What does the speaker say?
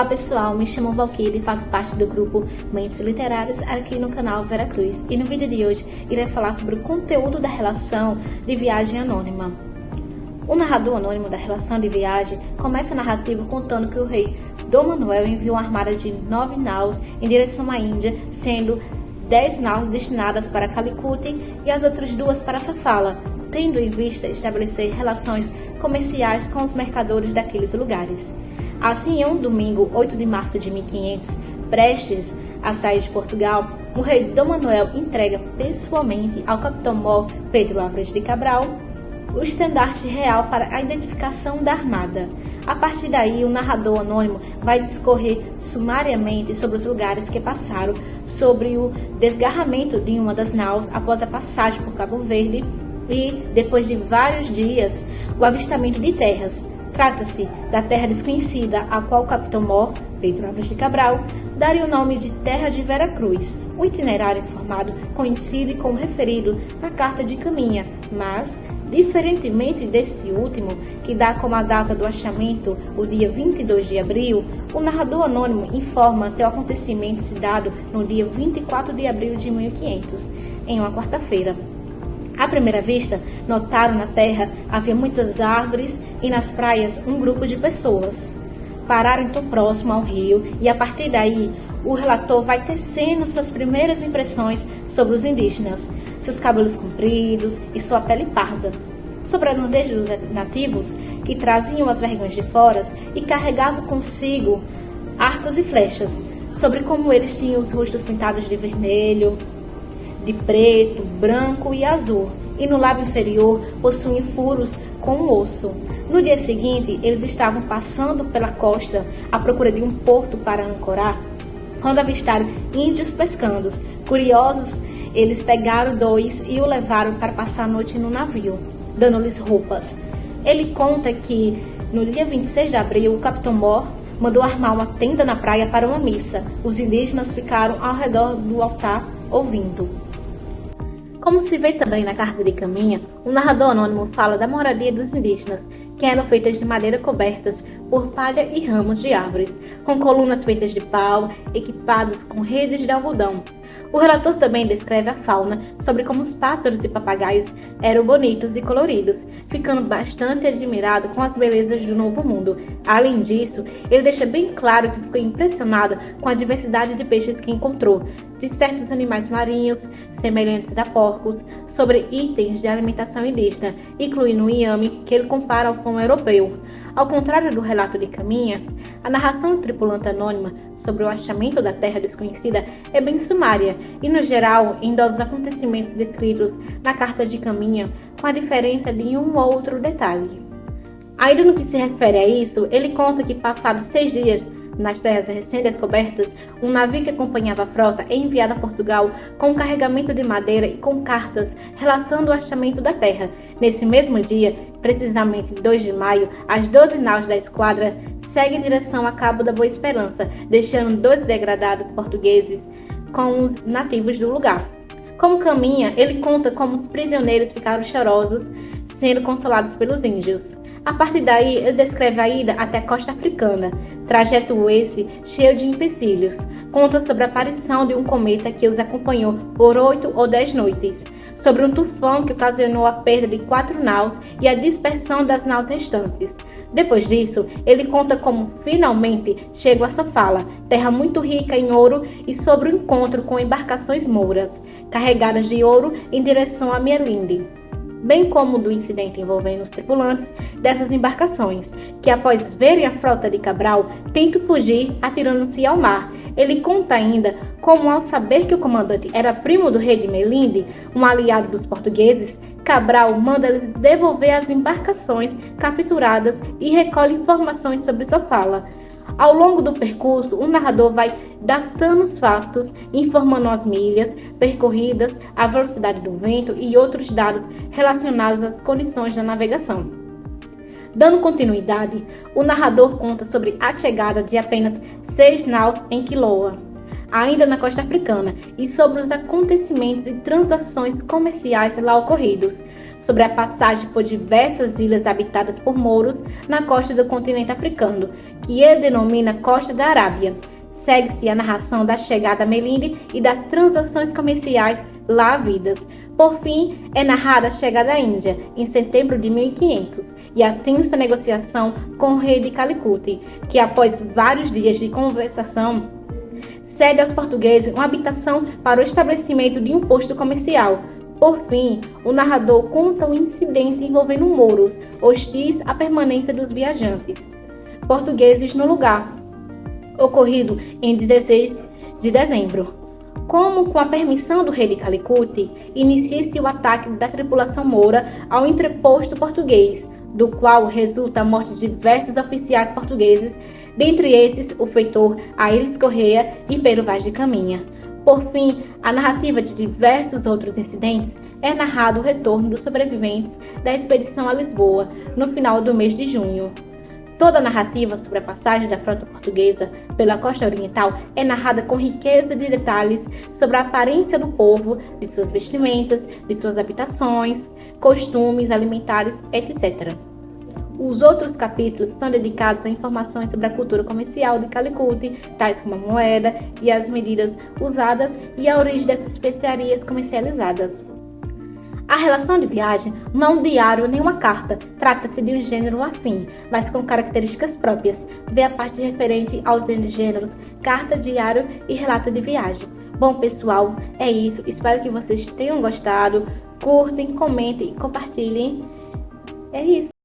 Olá pessoal, me chamo Valquíria e faço parte do grupo Mentes Literárias aqui no canal Veracruz. E no vídeo de hoje irei falar sobre o conteúdo da relação de viagem anônima. O narrador anônimo da relação de viagem começa a narrativa contando que o rei Dom Manuel enviou uma armada de 9 naus em direção à Índia, sendo 10 naus destinadas para Calicut e as outras 2 para Safala, tendo em vista estabelecer relações comerciais com os mercadores daqueles lugares. Assim, em um domingo, 8 de março de 1500, prestes a sair de Portugal, o rei Dom Manuel entrega pessoalmente ao capitão-mor Pedro Álvares de Cabral o estandarte real para a identificação da armada. A partir daí, o narrador anônimo vai discorrer sumariamente sobre os lugares que passaram, sobre o desgarramento de uma das naus após a passagem por Cabo Verde e, depois de vários dias, o avistamento de terras. Trata-se da terra desconhecida, a qual o capitão-mor, Pedro Álvares de Cabral, daria o nome de Terra de Veracruz. O itinerário informado coincide com o referido na Carta de Caminha, mas, diferentemente deste último, que dá como a data do achamento o dia 22 de abril, o narrador anônimo informa que o acontecimento se dado no dia 24 de abril de 1500, em uma quarta-feira. À primeira vista, notaram na terra havia muitas árvores e nas praias um grupo de pessoas. Pararam então próximo ao rio e a partir daí o relator vai tecendo suas primeiras impressões sobre os indígenas, seus cabelos compridos e sua pele parda, sobre a nudez dos nativos que traziam as vergonhas de fora e carregavam consigo arcos e flechas, sobre como eles tinham os rostos pintados de vermelho, de preto, branco e azul, e no lábio inferior possuíam furos com um osso. No dia seguinte, eles estavam passando pela costa à procura de um porto para ancorar, quando avistaram índios pescando. Curiosos, eles pegaram 2 e o levaram para passar a noite no navio, dando-lhes roupas. Ele conta que, no dia 26 de abril, o capitão-mor mandou armar uma tenda na praia para uma missa. Os indígenas ficaram ao redor do altar ouvindo. Como se vê também na Carta de Caminha, o narrador anônimo fala da moradia dos indígenas, que eram feitas de madeira cobertas por palha e ramos de árvores, com colunas feitas de pau, equipadas com redes de algodão. O relator também descreve a fauna, sobre como os pássaros e papagaios eram bonitos e coloridos, ficando bastante admirado com as belezas do Novo Mundo. Além disso, ele deixa bem claro que ficou impressionado com a diversidade de peixes que encontrou, de certos animais marinhos, semelhantes a porcos, sobre itens de alimentação indígena, incluindo o inhame, que ele compara ao pão europeu. Ao contrário do relato de Caminha, a narração do tripulante anônima sobre o achamento da terra desconhecida é bem sumária e, no geral, endossa os acontecimentos descritos na Carta de Caminha, com a diferença de um ou outro detalhe. Ainda no que se refere a isso, ele conta que, passados 6 dias nas terras recém-descobertas, um navio que acompanhava a frota é enviado a Portugal com um carregamento de madeira e com cartas relatando o achamento da terra. Nesse mesmo dia, precisamente 2 de maio, as 12 naus da esquadra seguem em direção a Cabo da Boa Esperança, deixando 2 degradados portugueses com os nativos do lugar. Como caminha, ele conta como os prisioneiros ficaram chorosos, sendo consolados pelos índios. A partir daí, ele descreve a ida até a costa africana, trajeto esse cheio de empecilhos. Conta sobre a aparição de um cometa que os acompanhou por 8 ou 10 noites, sobre um tufão que ocasionou a perda de 4 naus e a dispersão das naus restantes. Depois disso, ele conta como finalmente chegou a Safala, terra muito rica em ouro, e sobre o encontro com embarcações mouras, carregadas de ouro em direção a Mielinde, bem como do incidente envolvendo os tripulantes dessas embarcações, que após verem a frota de Cabral, tentam fugir atirando-se ao mar. Ele conta ainda como, ao saber que o comandante era primo do rei de Mielinde, um aliado dos portugueses, Cabral manda-lhes devolver as embarcações capturadas e recolhe informações sobre Safala. Ao longo do percurso, o narrador vai datando os fatos, informando as milhas percorridas, a velocidade do vento e outros dados relacionados às condições da navegação. Dando continuidade, o narrador conta sobre a chegada de apenas 6 naus em Quiloa, ainda na costa africana, e sobre os acontecimentos e transações comerciais lá ocorridos, sobre a passagem por diversas ilhas habitadas por mouros na costa do continente africano, que ele denomina Costa da Arábia. Segue-se a narração da chegada a Melinde e das transações comerciais lá havidas. Por fim, é narrada a chegada à Índia, em setembro de 1500, e a tensa negociação com o rei de Calicut, que após vários dias de conversação, cede aos portugueses uma habitação para o estabelecimento de um posto comercial. Por fim, o narrador conta um incidente envolvendo mouros, hostis à permanência dos viajantes portugueses no lugar, ocorrido em 16 de dezembro. Como, com a permissão do rei de Calicut, inicia-se o ataque da tripulação moura ao entreposto português, do qual resulta a morte de diversos oficiais portugueses, dentre esses o feitor Aires Correia e Pero Vaz de Caminha. Por fim, a narrativa de diversos outros incidentes é narrado o retorno dos sobreviventes da expedição a Lisboa, no final do mês de junho. Toda a narrativa sobre a passagem da frota portuguesa pela costa oriental é narrada com riqueza de detalhes sobre a aparência do povo, de suas vestimentas, de suas habitações, costumes alimentares, etc. Os outros capítulos são dedicados a informações sobre a cultura comercial de Calicut, tais como a moeda e as medidas usadas e a origem dessas especiarias comercializadas. A relação de viagem não é um diário nem uma carta, trata-se de um gênero afim, mas com características próprias. Vê a parte referente aos gêneros carta, diário e relato de viagem. Bom, pessoal, é isso. Espero que vocês tenham gostado. Curtem, comentem e compartilhem. É isso.